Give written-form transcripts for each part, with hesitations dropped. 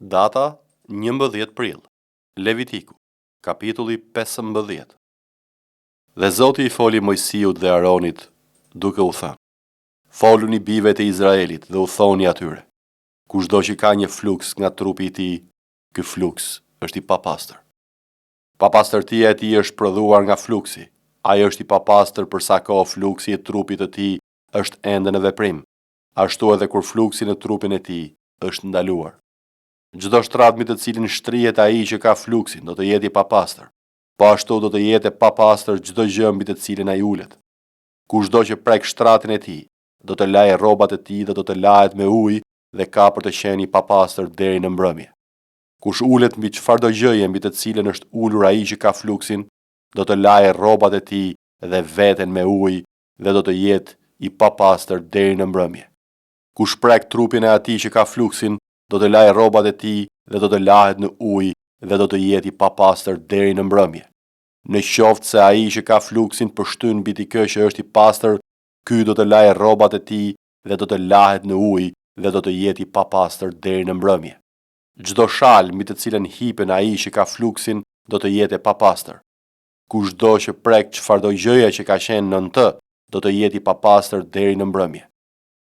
Data 11 prill. Levitiku, kapitulli 15. Dhe Zoti i foli Mojsiut dhe Aronit, duke u thënë: Foluni bijve të Izraelit dhe u thoni atyre: kushdo që ka një fluks nga trupi i tij, ky fluks është i papastër. Papastërtia e tij është prodhuar nga fluksi. Ai është i papastër për sa kohë fluksi i trupit të tij është ende në veprim, ashtu edhe kur fluksi në trupin e tij është ndaluar. Çdo shtrat mbi të cilin shtrihet ai që ka fluksin do të jetë i papastër, po ashtu do të jetë e papastër çdo gjë mbi të cilin ai ulet. Kushdo që prek shtratin e tij, do të lajë rrobat e tij dhe do të lahet me ujë dhe ka për të qenë i papastër deri në mbrëmje. Kush ulet mbi çfarëdo gjëje mbi të cilën është ulur ai që ka fluksin, do të lajë rrobat e tij dhe veten me ujë dhe do të jetë i papastër deri në mbrëmje. Kush prek trupin e atij që ka fluksin, do të lajë rrobat e tij dhe do të lahet në ujë dhe do të jetë i papastër deri në mbrëmje. Në qoftë se ai që ka fluksin përshtyn mbi dikë që është i pastër, ky do të lajë rrobat e tij dhe do të lahet në ujë dhe do të jetë i papastër deri në mbrëmje. Çdo shalë mbi të cilën hipen ai që ka fluksin do të jetë e papastër. Kushdo që prek çfarëdo gjëje që ka qenë nën të, do të jetë i papastër deri në mbrëmje.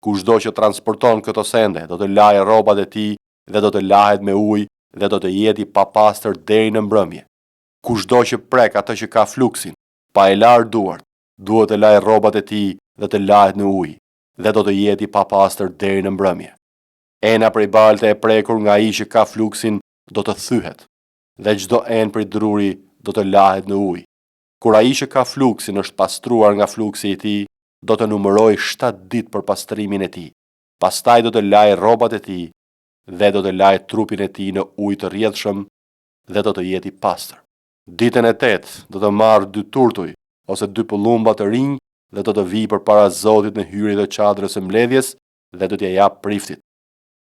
Kushdo që transporton këto sende do të lajë rrobat e tij dhe do të lahet me ujë dhe do të jetë i papastër deri në mbrëmje. Kushdo që prek atë që ka fluksin, pa e larë duart, duhet të lajë rrobat e tij dhe të lahet në ujë dhe do të jetë i papastër deri në mbrëmje. Ena prej balte e prekur nga ai që ka fluksin do të thyhet dhe çdo enë prej druri do të lahet në ujë. Kur ai që ka fluksin është pastruar nga fluksi i tij, do të numëroj 7 ditë për pastrimin e tij. Pastaj do të lajë rrobat e tij dhe do të lajë trupin e tij në ujë të rrjedhshëm dhe do të jetë i pastër. Ditën e 8 do të marrë 2 turtuj ose 2 pëllumba të rinj dhe do të vijë përpara Zotit në hyrje të çadrës së mbledhjes dhe do t'ia jap priftit.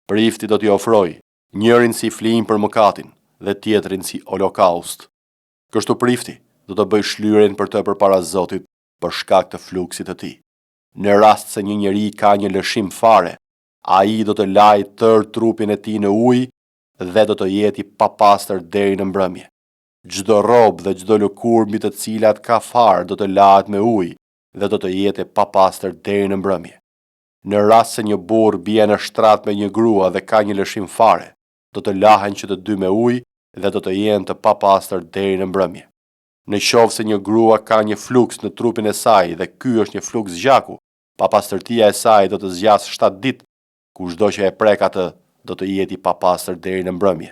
Prifti do t'i ofrojë njërin si flijim për mëkatin dhe tjetrin si holokaust. Kështu prifti do të bëjë shlyrjen për të përpara Zotit për shkak të fluksit të tij. Në rast se një njeri ka një lëshim fare, ai do të lajë tërë trupin e tij në ujë dhe do të jetë i papastër deri në mbrëmje. Çdo rrobë dhe çdo lëkurë mbi të cilat ka far do të lahet me ujë dhe do të jetë e papastër deri në mbrëmje. Në rast se një burr bie në shtrat me një grua dhe ka një lëshim fare, do të lahen që të dy me ujë dhe do të jenë të papastër deri në mbrëmje. Në qoftë se një grua ka një fluks në trupin e saj dhe ky është një fluks gjaku, papastërtia e saj do të zgjasë 7 ditë, kushdo që e prek atë do të jetë i papastër deri në mbrëmje.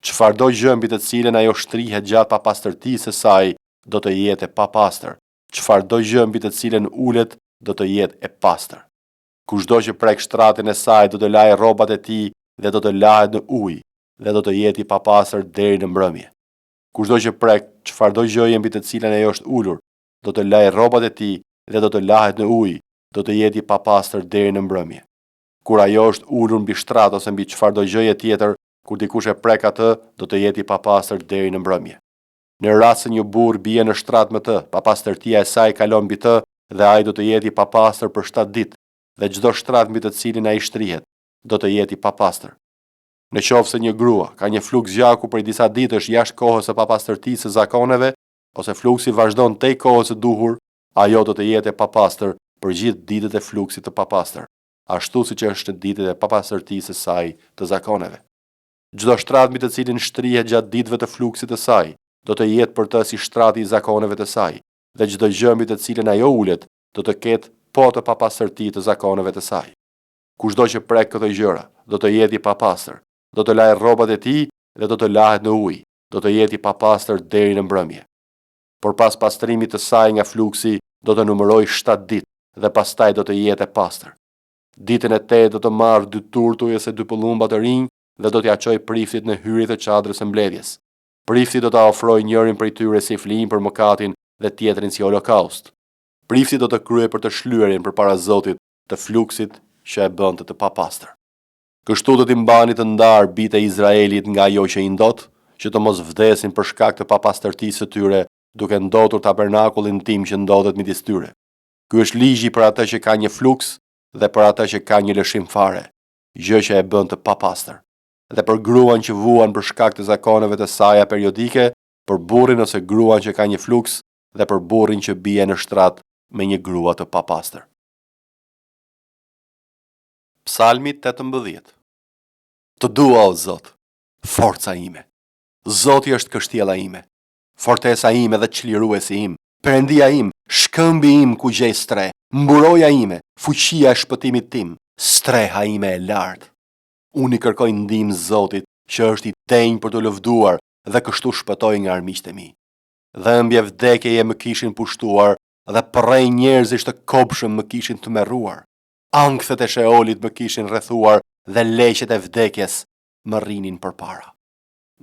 Çfarëdo gjë mbi të cilën ajo shtrihet gjatë papastërtisë së saj do të jetë e papastër. Çfarëdo gjë mbi të cilën ulet do të jetë e pastër. Kushdo që prek shtratin e saj do të lajë rrobat e tij dhe do të lahet në ujë dhe do të jetë i papastër deri në mbrëmje. Kushdo që prek çfarëdo gjëje mbi të cilën ajo është ulur, do të lajë rrobat e tij dhe do të lahet në ujë, do të jetë i papastër deri në mbrëmje. Kur ajo është ulur mbi shtrat ose mbi çfarëdo gjëje tjetër, kur dikush e prek atë, do të jetë i papastër deri në mbrëmje. Në rast se një burr bie në shtrat me të, papastërtia e saj kalon mbi të dhe ai do të jetë i papastër për 7 ditë, dhe çdo shtrat mbi të cilin ai shtrihet, do të jetë i papastër. Në qoftë se një grua ka një fluks gjaku për disa ditësh jashtë kohës së papastërtisë së zakoneve, ose fluksi vazhdon tej kohës së duhur, ajo do të jetë e papastër për gjithë ditët e fluksit të papastër, ashtu siç është në ditët e papastërtisë së saj të zakoneve. Çdo shtrat mbi të cilin shtrihet gjatë ditëve të fluksit të saj, do të jetë për të si shtrati i zakoneve të saj, dhe çdo gjë mbi të cilën ajo ulet, do të ketë po të papastërtisë të zakoneve të saj. Kushdo që prek këto gjëra, do të jetë i papastër. Do të lajë rrobat e tij dhe do të lahet në ujë, do të jetë i papastër deri në mbrëmje. Por pas pastrimit të saj nga fluksi, do të numëroj 7 ditë dhe pastaj do të jetë e pastër. Ditën e 8 do të marrë 2 turtuj ose 2 pëllumba të rinj dhe do t'ia çojë priftit në hyrje të çadrës së mbledhjes. Prifti do ta ofrojë njërin prej tyre si flijim për mëkatin dhe tjetrin si holokaust. Prifti do të kryejë për të shlyerjen përpara Zotit të fluksit që e bënte të papastër. Kështu do t'i mbani të ndarë bijtë e Izraelit nga ajo që i ndot, që të mos vdesin për shkak të papastërtisë së tyre, duke ndotur tabernakullin tim që ndodhet midis tyre. Ky është ligji për atë që ka një fluks dhe për atë që ka një lëshim fare, gjë që e bën të papastër. dhe për gruan që vuan për shkak të zakoneve të saja periodike, për burrin ose gruan që ka një fluks dhe për burrin që bie në shtrat me një grua të papastër. Psalmi 18. Të dua o Zot, forca ime. Zoti është kështjella ime, fortesa ime dhe çliruesi im, perëndia im, shkëmbi im ku gjej stre, mburoja ime, fuqia e shpëtimit tim, streha ime e lartë. Unë i kërkoj ndihmë Zotit, që është i denjë për të lëvduar dhe kështu shpëtoj nga armiqtë e mi. Dhëmbje vdekjeje më kishin pushtuar dhe përrej njerëzish të kopshëm më kishin të merruar. Ankthet e Sheolit më kishin rrethuar dhe leqet e vdekjes më rrinin përpara.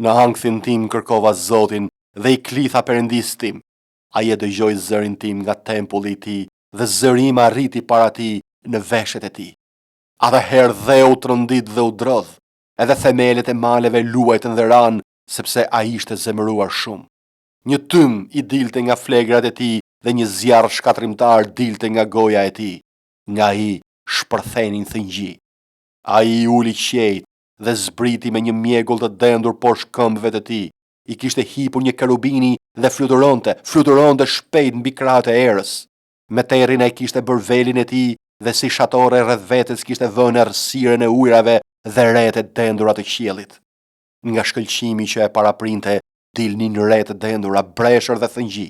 Në ankthin tim kërkova Zotin dhe i klitha Perëndis tim. Ai e dëgjoi zërin tim nga tempulli i tij dhe zëri im arriti para tij në veshjet e tij. Atëherë dheu trondit dhe u drodh, edhe themelet e maleve luajtën dhe ran, sepse ai ishte zemëruar shumë. Një tym i dilte nga flegrat e tij dhe një zjarr shkatrimtar dilte nga goja e tij. Nga ai shpërthenin thëngji. Ai i uli qejt dhe zbriti me një mjegull të dendur poshtë këmbëve të tij. I kishte hipur një kerubini dhe fluturonte shpejt mbi krahët e erës. Me terrin ai kishte bërë velin e tij dhe si shatore rreth vetes kishte vënë errësirën e ujrave dhe rreth e dendura të qiellit. Nga shkëlqimi që e paraprinte, dilnin rreth të dendura, breshër dhe thëngji.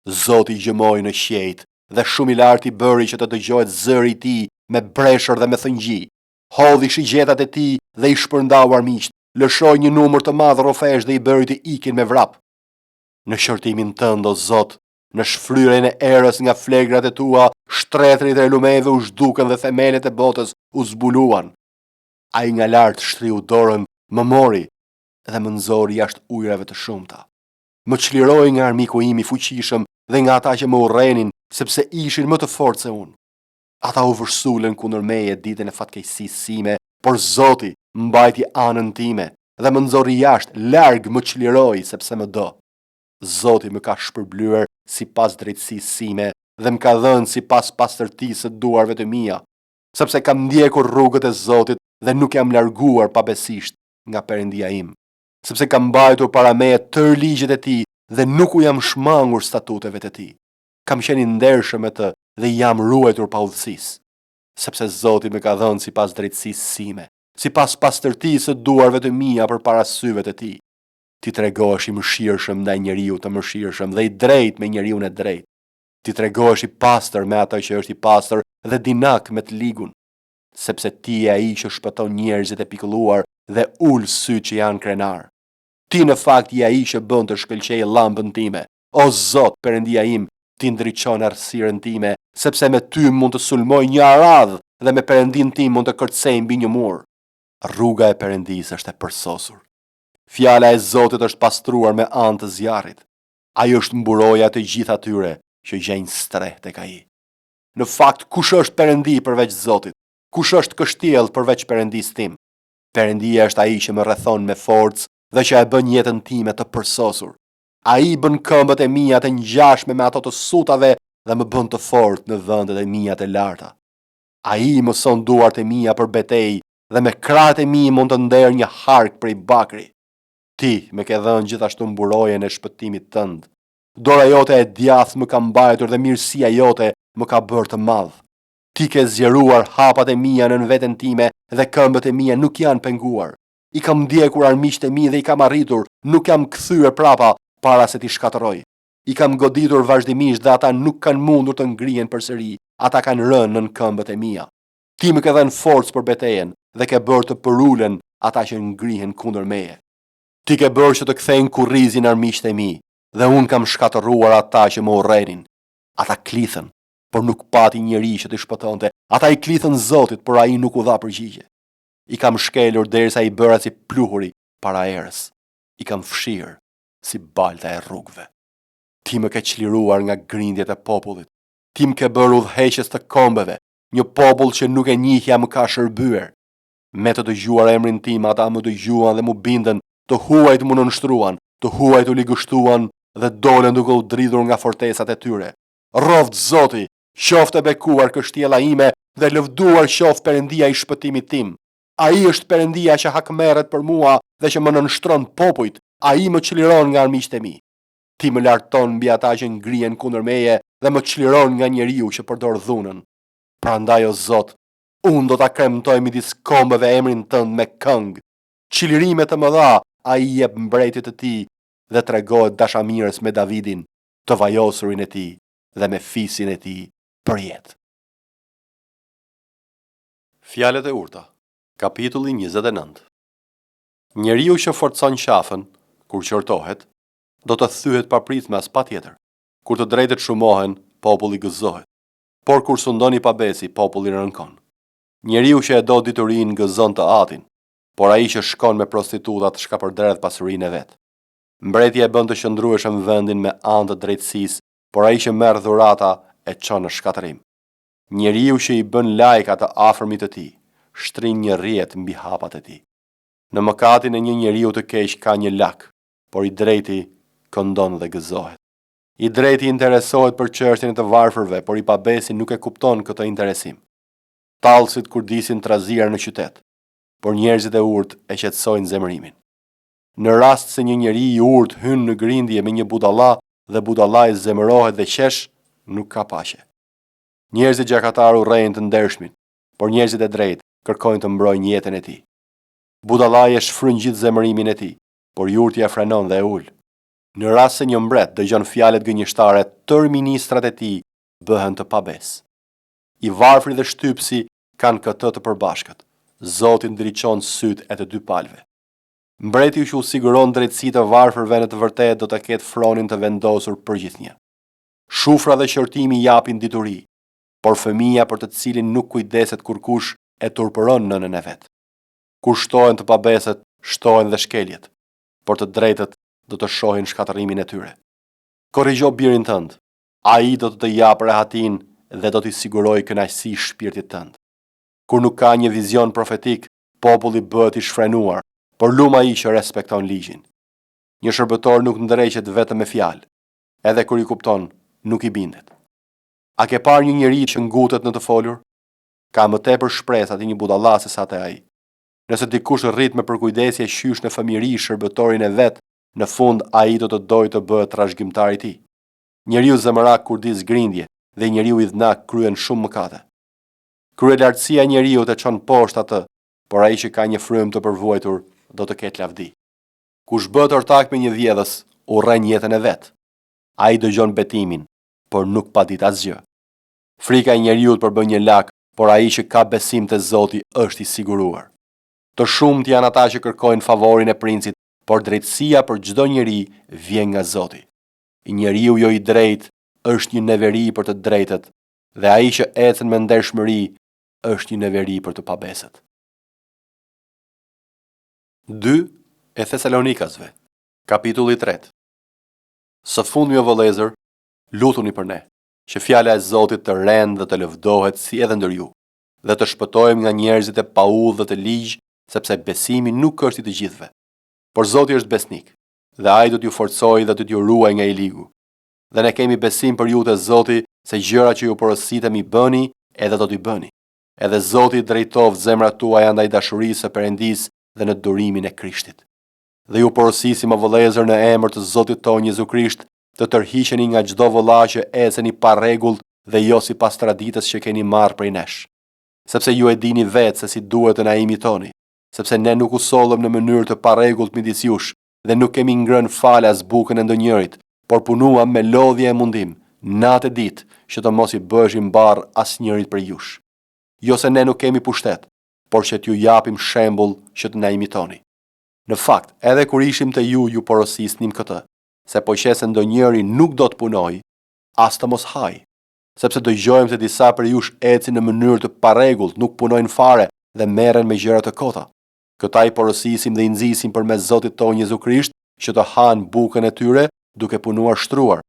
Zoti gjëmoi në qejt dhe shumë i lartë i bëri që të dëgjohet zëri i tij me breshër dhe me thëngji. Hodhi shigjetat e tij dhe i shpërndau armiqt, lëshoi një numër të madh rrofesh dhe i bëri të ikin me vrap. Në shërtimin tënd, o Zot, në shfryrjen e erës nga flegrat e tua, shtretrit e lumeve u zhduken dhe themelet e botës u zbuluan. Ai nga lart shtriu dorën, më mori dhe më nxori jashtë ujrave të shumta. Më çliroi nga armiku im i fuqishëm dhe nga ata që më urrenin, sepse ishin më të fortë se unë. Ata u vërsulen kundër meje ditën e fatkeqësisë sime, por Zoti mbajti anën time dhe më nxorri jashtë, larg më çliroi sepse më do. Zoti më ka shpërblyer sipas drejtësisë sime dhe më ka dhënë sipas pastërtisë së duarve të mia, sepse kam ndjekur rrugët e Zotit dhe nuk jam larguar pabesisht nga Perëndia im, sepse kam mbajtur para meje tërë ligjet e tij dhe nuk u jam shmangur statuteve të tij. Kam qenë i ndershëm me të dhe jam ruajtur pa udhësisë, sepse Zoti më ka dhënë sipas drejtësisë sime, sipas pastërtisë së duarve të mia përpara syve të tij. Ti tregohesh i mëshirshëm ndaj njeriu të mëshirshëm dhe i drejtë me njeriu e drejtë. Ti tregohesh i pastër me atë që është i pastër dhe dinak me të ligun, sepse ti je ai që shpëton njerëzit e pikëlluar dhe ul syt që janë krenar. Ti në fakt je ai që bën të shkëlqejë llambën time. O Zot, Perëndia im, ti ndriçon errësirën time, sepse me ty mund të sulmoj një aradh dhe me Perëndin tim mund të kërcej mbi një mur. Rruga e Perëndisë është e përsosur. Fjala e Zotit është pastruar me anë të zjarrit. Ai është mburoja të gjithë atyre që gjejnë streh tek ai. Në fakt, kush është Perëndi përveç Zotit? Kush është kështjell përveç Perëndisë tim? Perëndia është ai që më rrethon me forcë dhe që e bën jetën time të përsosur. Ai bën këmbët e mia të ngjashme me ato të sutave dhe më bën të fortë në vendet e mia të larta. Ai mëson duart e mia për betejë dhe me krahët e mi mund të nder një hark prej bakri. Ti më ke dhënë gjithashtu mburojen e shpëtimit tënd. Dora jote e djathtë më ka mbajtur dhe mirësia jote më ka bërë të madh. Ti ke zgjeruar hapat e mia nën veten time dhe këmbët e mia nuk janë penguar. I kam ndjekur armiqtë e mi dhe i kam arritur, nuk jam kthyer prapa para se ti shkatërroj. I kam goditur vazhdimisht dhe ata nuk kanë mundur të ngrihen përsëri. Ata kanë rënë nën këmbët e mia. Ti më ke dhënë forcë për betejën dhe ke bërë të përulen ata që ngrihen kundër meje. Ti ke bërë që të kthejnë kurrizin armiqtë e mi dhe unë kam shkatëruar ata që më urrenin. Ata klithën, por nuk pati njeri që t'i shpëtonte. Ata i klithën Zotit, por ai nuk u dha përgjigje. I kam shkelur derisa i bëra si pluhuri para erës. I kam fshirë si balta e rrugëve. Ti më ke çliruar nga grindjet e popullit. Ti më ke bërë udhëheqës të kombeve, një popull që nuk e njihja më ka shërbyer. Me të dëgjuar emrin tim, ata më dëgjuan dhe më bindën, të huajt më nënshtruan, të huajt u ligështuan dhe dolën duke u dridhur nga fortesat e tyre. Rroft Zoti, qoftë e bekuar kështjella ime dhe lëvduar qoftë Perëndia i shpëtimit tim. Ai është Perëndia që hakmerret për mua dhe që më nënshtron popujt. Ai më çliron nga armiqtë e mi. Ti më larton mbi ata që ngrihen kundër meje dhe më çliron nga njeriu që përdor dhunën. Prandaj o Zot, unë do ta kremtoj midis kombëve emrin tënd me këngë. Çlirime të mëdha ai jep mbretit të tij dhe tregohet dashamirës me Davidin, të vajosurin e tij dhe me fisin e tij për jetë. Fjalët e urta, kapitulli 29. Njeriu që forcon qafën, kur qortohet, do të thyhet papritmas patjetër. Kur të drejtët shumohen, populli gëzohet. Por kur sundoni pabesi, populli rënkon. Njeriu që e do diturinë gëzon të atin, por ai që shkon me prostitutat shkapërdredh pasurinë e vet. Mbretja e bën të qëndrueshëm vendin me anë të drejtësisë, por ai që merr dhurata e çon në shkatërim. Njeriu që i bën lajka të afërmit të tij, shtrin një rrjet mbi hapat e tij. Në mëkatin e një njeriu të keq ka një lak, por i drejti këndon dhe gëzohet. I drejti interesohet për çështjen e të varfërve, por i pabesi nuk e kupton këtë interesim. Tallësit kurdisin trazira në qytet, por njerëzit e urtë e qetësojnë zemërimin. Në rast se një njeri i urtë hyn në grindje me një budalla dhe budallai zemërohet dhe qesh, nuk ka paqe. Njerëzit gjakatar urrejnë të ndershmin, por njerëzit e drejtë kërkojnë të mbrojnë jetën e tij. Budallai e shfryn gjithë zemërimin e tij, por i urtja frenon dhe e ul. Në rast se një mbret dëgjon fjalët gënjeshtare, tërë ministrat e tij bëhen të pabes. I varfri dhe shtypsi kanë këtë të përbashkët. Zoti ndriçon sytë e të dy palëve. Mbreti që u siguron drejtësi të varfërve në të vërtetë do të ketë fronin të vendosur përgjithënjë. Shufra dhe qortimi japin dituri, por fëmia për të cilin nuk kujdeset kurkush e turpëron nënën e vet. Kur shtohen të pabeset, shtohen dhe shkeljet, por të drejtët do të shohin shkatërimin e tyre. Korrigjo birin tënd, ai do të japë rehatin dhe do t'i sigurojë kënaqësi shpirtit tënd. Kur nuk ka një vizion profetik, populli bëhet i shfrenuar, por lum ai që respekton ligjin. Një shërbëtor nuk ndreqet vetëm me fjalë, edhe kur i kupton, nuk i bindet. A ke parë një njeri që ngutet në të folur? Ka më tepër shpresë aty një budalla se sa te ai. Nëse dikush rrit me përkujdesje qysh në fëmijëri shërbëtorin e vet, në fund ai do të dojë të bëhet trashëgimtar i tij. Njeriu zemërak kurdis grindje dhe njeriu i dhnak kryen shumë mëkate. Kryelartësia e njeriu të çon poshtë atë, por ai që ka një frym të përvojtur do të ketë lavdi. Kush bëhet ortak me një vjedhës, urren jetën e vet. Ai dëgjon betimin, por nuk pa ditë asgjë. Frika e njeriu përbën një lak, por ai që ka besim te Zoti është i siguruar. Të shumt janë ata që kërkojnë favorin e princit, por drejtësia për çdo njeri vjen nga Zoti. I njeriu jo i drejt është një neveri për të drejtët, dhe ai që ecën me ndershmëri është një neveri për të pabesët. 2 e Thesalonikasve, kapitulli 3. Së fundmi o vëllezër, lutuni për ne, që fjala e Zotit të rendë dhe të lëvdohet si edhe ndër ju, dhe të shpëtojmë nga njerëzit e paull dhe të ligj, sepse besimi nuk është i të gjithëve. Por Zoti është besnik, dhe ai do t'ju forcojë dhe do t'ju ruaj nga i ligu. Dhe ne kemi besim për ju te Zoti se gjëra që ju porositemi bëni, edhe do t'i bëni. Edhe Zoti drejtov zemrat tuaja ndaj dashurisë së Perëndisë dhe në durimin e Krishtit. Dhe ju porosisim o vëllezër në emër të Zotit tonë Jezu Krisht, të tërhiqeni nga çdo vëlla që eceni pa rregull dhe jo sipas traditës që keni marrë prej nesh. Sepse ju e dini vetë se si duhet të na imitoni, sepse ne nuk u sollëm në mënyrë të parregullt midis jush dhe nuk kemi ngrënë falas bukën e ndonjërit, por punuam me lodhje e mundim, natë e ditë, që të mos i bëshim barr asnjërit për jush. Jo se ne nuk kemi pushtet, por që t'ju japim shembull që të na imitoni. Në fakt, edhe kur ishim te ju porosisnim këtë, se po qese ndonjëri nuk do të punoj, as të mos haj, sepse dëgjojmë se disa për jush ecin në mënyrë të parregullt, nuk punojnë fare dhe merren me gjëra të kota. Këta i porosisim dhe i nxisim përmes Zotit tonë Jezu Krisht që të hanë bukën e tyre duke punuar shtruar,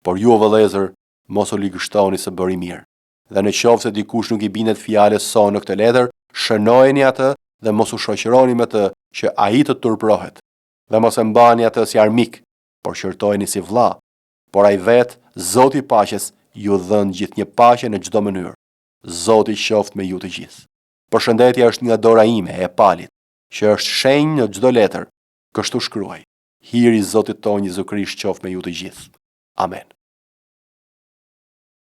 por ju o vëllezër, mos u ligështoni së bëri mirë. Dhe në qoftë se dikush nuk i bindet fjalës sonë në këtë letër, shënojeni atë dhe mos u shoqëroni me të që ai të turpërohet. Dhe mos e mbani atë si armik, por shërtojeni si vëlla. Por ai vet, Zoti i paqes, ju dhën gjithnjë paqe në çdo mënyrë. Zoti qoftë me ju të gjithë. Përshëndetja është nga dora ime e palit, që është shenjë në çdo letër. Kështu shkruaj. Hiri i Zotit tonë Jezu Krisht qoftë me ju të gjithë. Amen.